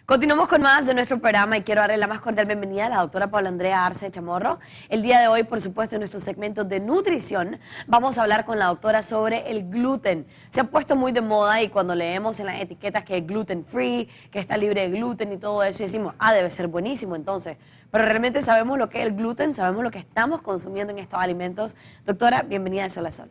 Continuamos con más de nuestro programa y quiero darle la más cordial bienvenida a la doctora Paula Andrea Arce Chamorro. El día de hoy, por supuesto, en nuestro segmento de nutrición, vamos a hablar con la doctora sobre el gluten. Se ha puesto muy de moda y cuando leemos en las etiquetas que es gluten free, que está libre de gluten y todo eso, y decimos, debe ser buenísimo entonces. Pero realmente sabemos lo que es el gluten, sabemos lo que estamos consumiendo en estos alimentos. Doctora, bienvenida de Sol a Sol.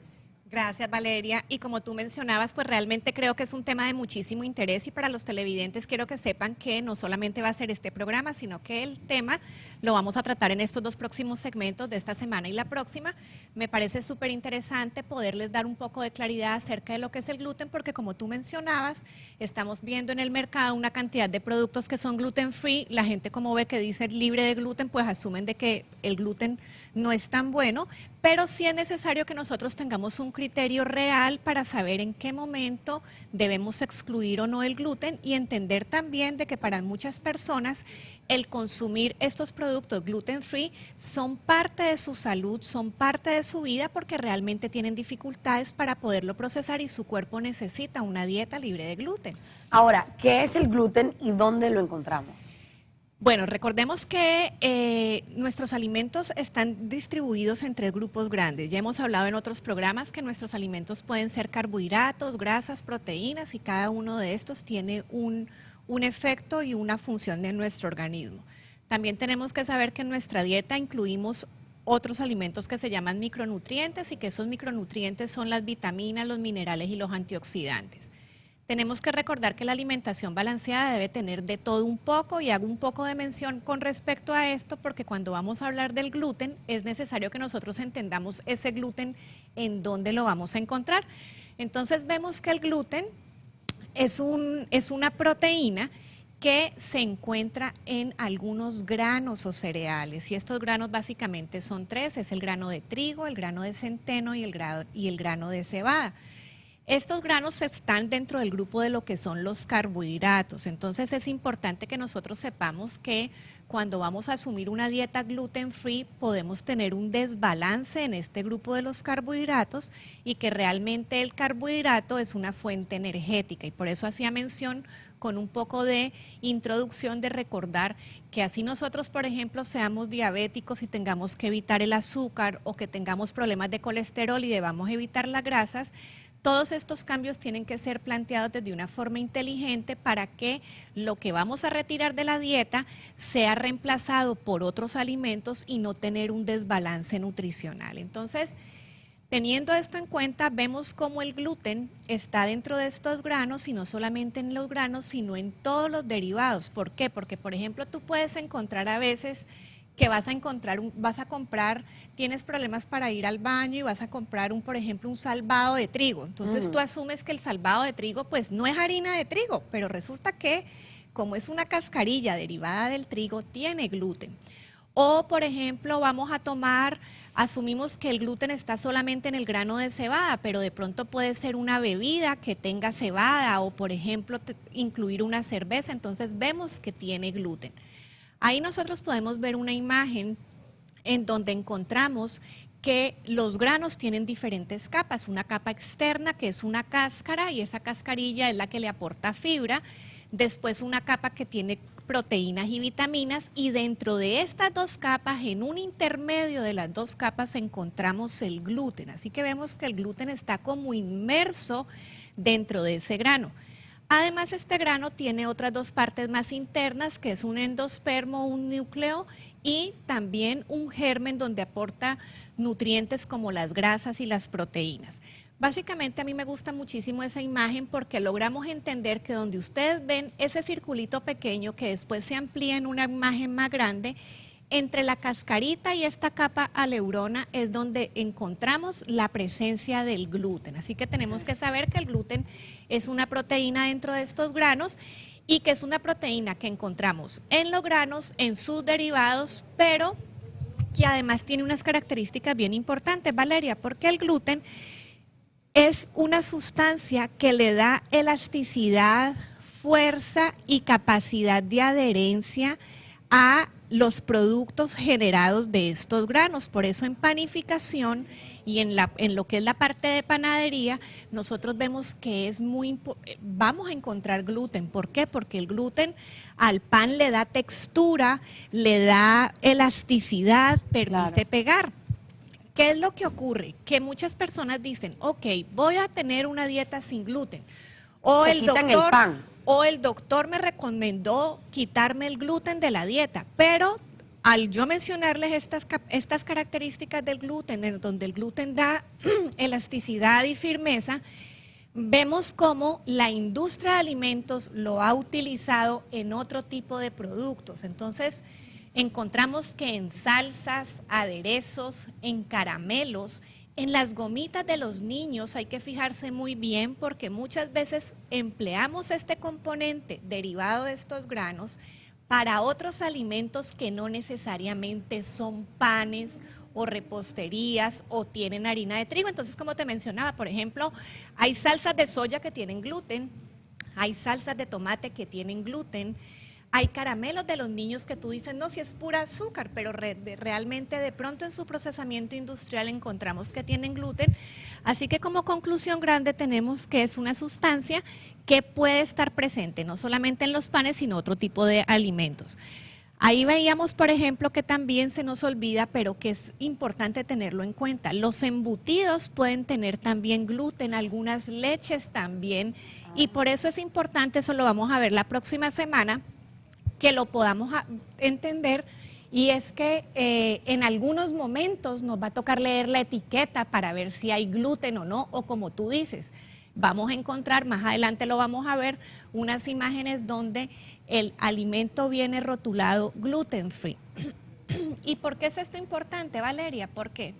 Gracias, Valeria. Y como tú mencionabas, pues realmente creo que es un tema de muchísimo interés y para los televidentes quiero que sepan que no solamente va a ser este programa, sino que el tema lo vamos a tratar en estos dos próximos segmentos de esta semana y la próxima. Me parece súper interesante poderles dar un poco de claridad acerca de lo que es el gluten, porque como tú mencionabas, estamos viendo en el mercado una cantidad de productos que son gluten free. La gente como ve que dice libre de gluten, pues asumen de que el gluten no es tan bueno, pero sí es necesario que nosotros tengamos un criterio real para saber en qué momento debemos excluir o no el gluten y entender también de que para muchas personas el consumir estos productos gluten free son parte de su salud, son parte de su vida porque realmente tienen dificultades para poderlo procesar y su cuerpo necesita una dieta libre de gluten. Ahora, ¿qué es el gluten y dónde lo encontramos? Bueno, recordemos que nuestros alimentos están distribuidos en tres grupos grandes. Ya hemos hablado en otros programas que nuestros alimentos pueden ser carbohidratos, grasas, proteínas y cada uno de estos tiene un efecto y una función en nuestro organismo. También tenemos que saber que en nuestra dieta incluimos otros alimentos que se llaman micronutrientes y que esos micronutrientes son las vitaminas, los minerales y los antioxidantes. Tenemos que recordar que la alimentación balanceada debe tener de todo un poco y hago un poco de mención con respecto a esto porque cuando vamos a hablar del gluten es necesario que nosotros entendamos ese gluten en dónde lo vamos a encontrar. Entonces vemos que el gluten es una proteína que se encuentra en algunos granos o cereales y estos granos básicamente son tres, es el grano de trigo, el grano de centeno y el grano de cebada. Estos granos están dentro del grupo de lo que son los carbohidratos, entonces es importante que nosotros sepamos que cuando vamos a asumir una dieta gluten free podemos tener un desbalance en este grupo de los carbohidratos y que realmente el carbohidrato es una fuente energética y por eso hacía mención con un poco de introducción de recordar que así nosotros, por ejemplo, seamos diabéticos y tengamos que evitar el azúcar o que tengamos problemas de colesterol y debamos evitar las grasas, todos estos cambios tienen que ser planteados desde una forma inteligente para que lo que vamos a retirar de la dieta sea reemplazado por otros alimentos y no tener un desbalance nutricional. Entonces, teniendo esto en cuenta, vemos cómo el gluten está dentro de estos granos y no solamente en los granos, sino en todos los derivados. ¿Por qué? Porque, por ejemplo, tú puedes encontrar a veces que vas a comprar, tienes problemas para ir al baño y vas a comprar por ejemplo, un salvado de trigo. Entonces tú asumes que el salvado de trigo pues no es harina de trigo, pero resulta que como es una cascarilla derivada del trigo, tiene gluten. O por ejemplo, asumimos que el gluten está solamente en el grano de cebada, pero de pronto puede ser una bebida que tenga cebada o por ejemplo incluir una cerveza, entonces vemos que tiene gluten. Ahí nosotros podemos ver una imagen en donde encontramos que los granos tienen diferentes capas, una capa externa que es una cáscara y esa cascarilla es la que le aporta fibra, después una capa que tiene proteínas y vitaminas y dentro de estas dos capas, en un intermedio de las dos capas encontramos el gluten, así que vemos que el gluten está como inmerso dentro de ese grano. Además, este grano tiene otras dos partes más internas, que es un endospermo, un núcleo y también un germen donde aporta nutrientes como las grasas y las proteínas. Básicamente a mí me gusta muchísimo esa imagen porque logramos entender que donde ustedes ven ese circulito pequeño que después se amplía en una imagen más grande, entre la cascarita y esta capa aleurona es donde encontramos la presencia del gluten. Así que tenemos que saber que el gluten es una proteína dentro de estos granos y que es una proteína que encontramos en los granos, en sus derivados, pero que además tiene unas características bien importantes, Valeria, porque el gluten es una sustancia que le da elasticidad, fuerza y capacidad de adherencia a los productos generados de estos granos. Por eso en panificación y en lo que es la parte de panadería, nosotros vemos que vamos a encontrar gluten. ¿Por qué? Porque el gluten al pan le da textura, le da elasticidad, permite pegar. ¿Qué es lo que ocurre? Que muchas personas dicen, ok, voy a tener una dieta sin gluten. O el doctor me recomendó quitarme el gluten de la dieta, pero al yo mencionarles estas características del gluten, en donde el gluten da elasticidad y firmeza, vemos cómo la industria de alimentos lo ha utilizado en otro tipo de productos. Entonces, encontramos que en salsas, aderezos, en caramelos, en las gomitas de los niños hay que fijarse muy bien porque muchas veces empleamos este componente derivado de estos granos para otros alimentos que no necesariamente son panes o reposterías o tienen harina de trigo. Entonces, como te mencionaba, por ejemplo, hay salsas de soya que tienen gluten, hay salsas de tomate que tienen gluten, hay caramelos de los niños que tú dices, no, si es pura azúcar, pero realmente de pronto en su procesamiento industrial encontramos que tienen gluten. Así que como conclusión grande tenemos que es una sustancia que puede estar presente no solamente en los panes, sino otro tipo de alimentos. Ahí veíamos, por ejemplo, que también se nos olvida, pero que es importante tenerlo en cuenta. Los embutidos pueden tener también gluten, algunas leches también, y por eso es importante, eso lo vamos a ver la próxima semana, que lo podamos entender, y es que en algunos momentos nos va a tocar leer la etiqueta para ver si hay gluten o no, o como tú dices, vamos a encontrar, más adelante lo vamos a ver, unas imágenes donde el alimento viene rotulado gluten free. ¿Y por qué es esto importante, Valeria? Porque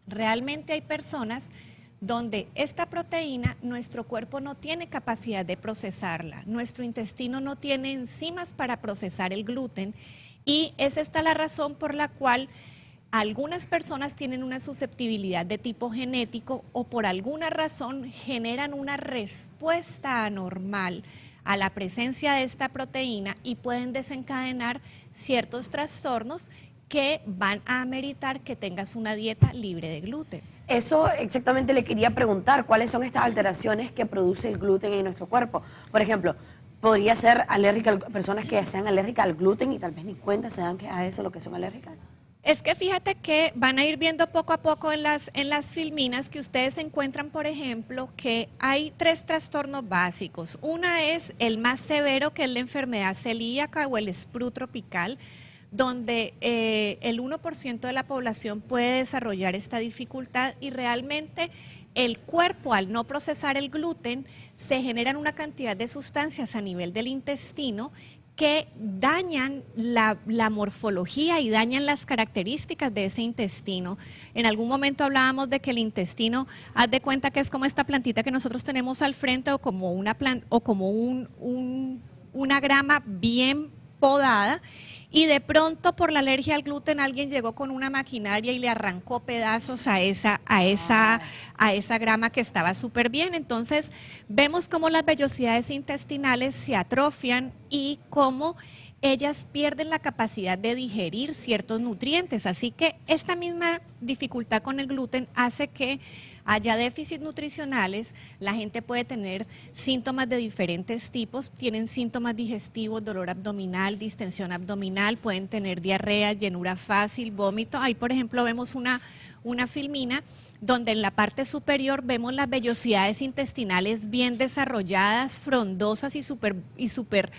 realmente hay personas donde esta proteína nuestro cuerpo no tiene capacidad de procesarla, nuestro intestino no tiene enzimas para procesar el gluten, y es esta la razón por la cual algunas personas tienen una susceptibilidad de tipo genético o por alguna razón generan una respuesta anormal a la presencia de esta proteína y pueden desencadenar ciertos trastornos que van a ameritar que tengas una dieta libre de gluten. Eso exactamente le quería preguntar, ¿cuáles son estas alteraciones que produce el gluten en nuestro cuerpo? Por ejemplo, ¿podría ser alérgica, personas que sean alérgicas al gluten y tal vez ni cuenta se dan que a eso lo que son alérgicas? Es que fíjate que van a ir viendo poco a poco en las filminas que ustedes encuentran, por ejemplo, que hay 3 trastornos básicos. Una es el más severo, que es la enfermedad celíaca o el sprue tropical, donde el 1% de la población puede desarrollar esta dificultad, y realmente el cuerpo, al no procesar el gluten, se generan una cantidad de sustancias a nivel del intestino que dañan la morfología y dañan las características de ese intestino. En algún momento hablábamos de que el intestino, haz de cuenta que es como esta plantita que nosotros tenemos al frente, o como una grama bien podada, y de pronto por la alergia al gluten alguien llegó con una maquinaria y le arrancó pedazos a esa grama que estaba súper bien. Entonces vemos cómo las vellosidades intestinales se atrofian y cómo ellas pierden la capacidad de digerir ciertos nutrientes. Así que esta misma dificultad con el gluten hace que haya déficits nutricionales, la gente puede tener síntomas de diferentes tipos, tienen síntomas digestivos, dolor abdominal, distensión abdominal, pueden tener diarrea, llenura fácil, vómito. Ahí, por ejemplo, vemos una filmina donde en la parte superior vemos las vellosidades intestinales bien desarrolladas, frondosas y súper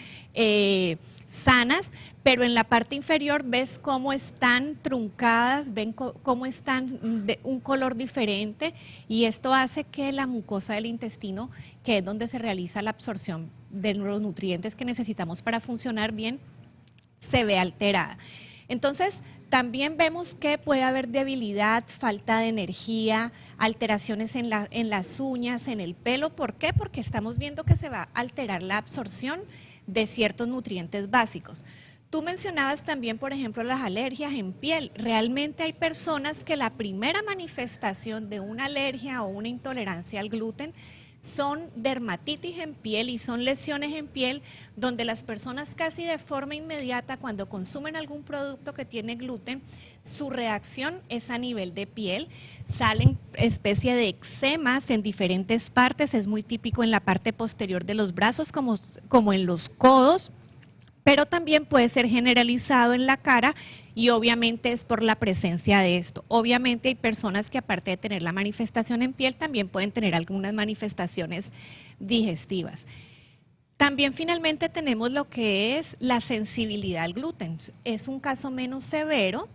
sanas, pero en la parte inferior ves cómo están truncadas, ven cómo están de un color diferente, y esto hace que la mucosa del intestino, que es donde se realiza la absorción de los nutrientes que necesitamos para funcionar bien, se ve alterada. Entonces, también vemos que puede haber debilidad, falta de energía, alteraciones en las uñas, en el pelo. ¿Por qué? Porque estamos viendo que se va a alterar la absorción de ciertos nutrientes básicos. Tú mencionabas también, por ejemplo, las alergias en piel. Realmente hay personas que la primera manifestación de una alergia o una intolerancia al gluten son dermatitis en piel y son lesiones en piel donde las personas casi de forma inmediata cuando consumen algún producto que tiene gluten, su reacción es a nivel de piel, salen especie de eczemas en diferentes partes, es muy típico en la parte posterior de los brazos como en los codos, pero también puede ser generalizado en la cara y obviamente es por la presencia de esto. Obviamente hay personas que aparte de tener la manifestación en piel también pueden tener algunas manifestaciones digestivas. También finalmente tenemos lo que es la sensibilidad al gluten. Es un caso menos severo,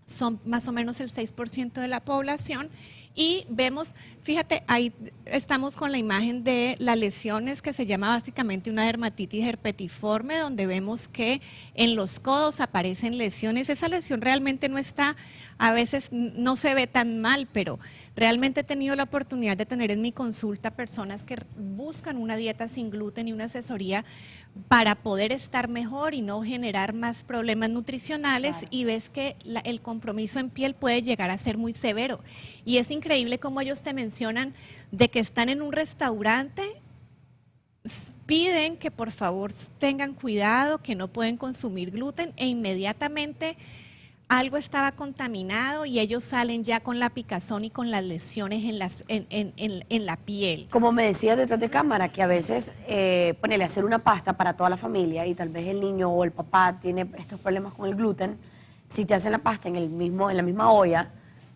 son más o menos el 6% de la población y vemos, fíjate, ahí estamos con la imagen de las lesiones que se llama básicamente una dermatitis herpetiforme, donde vemos que en los codos aparecen lesiones. Esa lesión realmente no está, a veces no se ve tan mal, pero realmente he tenido la oportunidad de tener en mi consulta personas que buscan una dieta sin gluten y una asesoría para poder estar mejor y no generar más problemas nutricionales, claro. Y ves que el compromiso en piel puede llegar a ser muy severo. Y es increíble como ellos te mencionan de que están en un restaurante, piden que por favor tengan cuidado, que no pueden consumir gluten e inmediatamente algo estaba contaminado y ellos salen ya con la picazón y con las lesiones en la piel. Como me decías detrás de cámara, que a veces ponele a hacer una pasta para toda la familia y tal vez el niño o el papá tiene estos problemas con el gluten, si te hacen la pasta en la misma olla,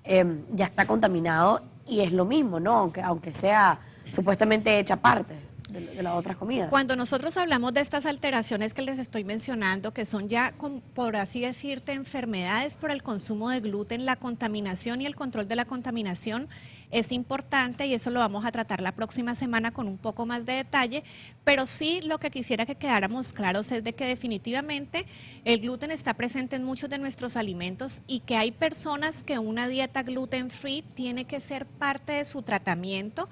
ya está contaminado y es lo mismo, ¿no? Aunque sea supuestamente hecha aparte de las otras comidas. Cuando nosotros hablamos de estas alteraciones que les estoy mencionando, que son ya, por así decirte, enfermedades por el consumo de gluten, la contaminación y el control de la contaminación es importante y eso lo vamos a tratar la próxima semana con un poco más de detalle, pero sí lo que quisiera que quedáramos claros es de que definitivamente el gluten está presente en muchos de nuestros alimentos y que hay personas que una dieta gluten free tiene que ser parte de su tratamiento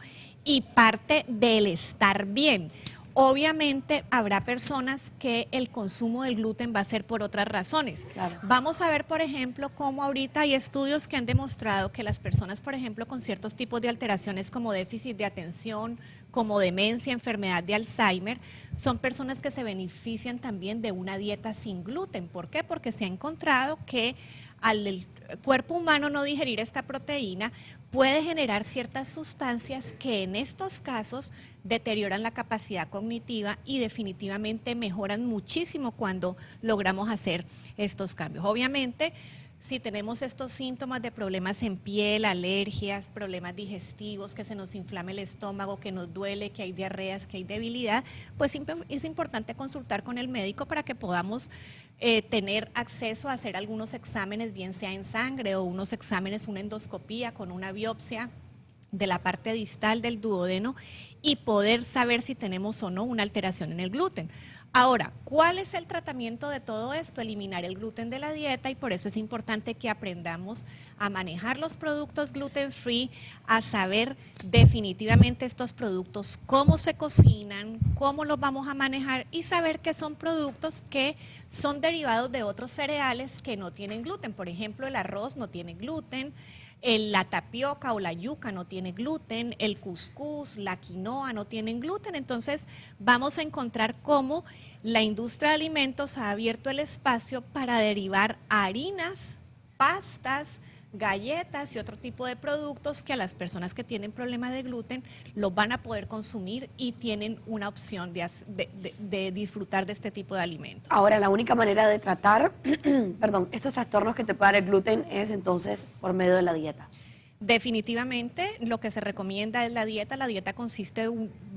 y parte del estar bien. Obviamente habrá personas que el consumo del gluten va a ser por otras razones. Claro. Vamos a ver, por ejemplo, cómo ahorita hay estudios que han demostrado que las personas, por ejemplo, con ciertos tipos de alteraciones como déficit de atención, como demencia, enfermedad de Alzheimer, son personas que se benefician también de una dieta sin gluten. ¿Por qué? Porque se ha encontrado que al cuerpo humano no digerir esta proteína, puede generar ciertas sustancias que en estos casos deterioran la capacidad cognitiva y definitivamente mejoran muchísimo cuando logramos hacer estos cambios. Obviamente, si tenemos estos síntomas de problemas en piel, alergias, problemas digestivos, que se nos inflame el estómago, que nos duele, que hay diarreas, que hay debilidad, pues es importante consultar con el médico para que podamos tener acceso a hacer algunos exámenes, bien sea en sangre o unos exámenes, una endoscopía con una biopsia de la parte distal del duodeno y poder saber si tenemos o no una alteración en el gluten. Ahora, ¿cuál es el tratamiento de todo esto? Eliminar el gluten de la dieta y por eso es importante que aprendamos a manejar los productos gluten free, a saber definitivamente estos productos, cómo se cocinan, cómo los vamos a manejar y saber que son productos que son derivados de otros cereales que no tienen gluten. Por ejemplo, el arroz no tiene gluten, la tapioca o la yuca no tiene gluten, el cuscús, la quinoa no tienen gluten. Entonces vamos a encontrar cómo la industria de alimentos ha abierto el espacio para derivar harinas, pastas, galletas y otro tipo de productos que a las personas que tienen problemas de gluten los van a poder consumir y tienen una opción de disfrutar de este tipo de alimentos. Ahora, la única manera de tratar perdón, estos trastornos que te puede dar el gluten es entonces por medio de la dieta. Definitivamente lo que se recomienda es la dieta. La dieta consiste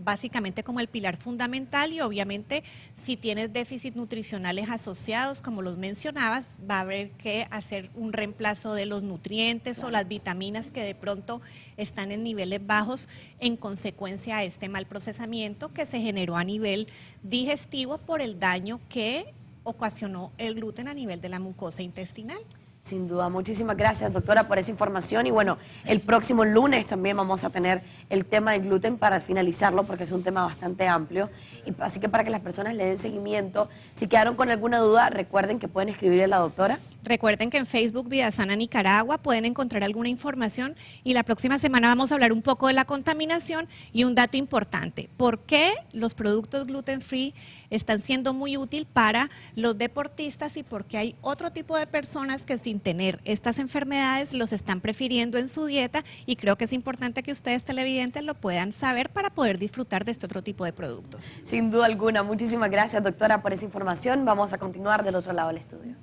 básicamente como el pilar fundamental y obviamente si tienes déficits nutricionales asociados, como los mencionabas, va a haber que hacer un reemplazo de los nutrientes o las vitaminas que de pronto están en niveles bajos en consecuencia a este mal procesamiento que se generó a nivel digestivo por el daño que ocasionó el gluten a nivel de la mucosa intestinal. Sin duda, muchísimas gracias, doctora, por esa información. Y bueno, el próximo lunes también vamos a tener el tema del gluten para finalizarlo, porque es un tema bastante amplio. Y así que para que las personas le den seguimiento, si quedaron con alguna duda, recuerden que pueden escribirle a la doctora. Recuerden que en Facebook Vida Sana Nicaragua pueden encontrar alguna información y la próxima semana vamos a hablar un poco de la contaminación y un dato importante. ¿Por qué los productos gluten free están siendo muy útil para los deportistas y por qué hay otro tipo de personas que sin tener estas enfermedades los están prefiriendo en su dieta? Y creo que es importante que ustedes televidentes lo puedan saber para poder disfrutar de este otro tipo de productos. Sin duda alguna. Muchísimas gracias, doctora, por esa información. Vamos a continuar del otro lado del estudio.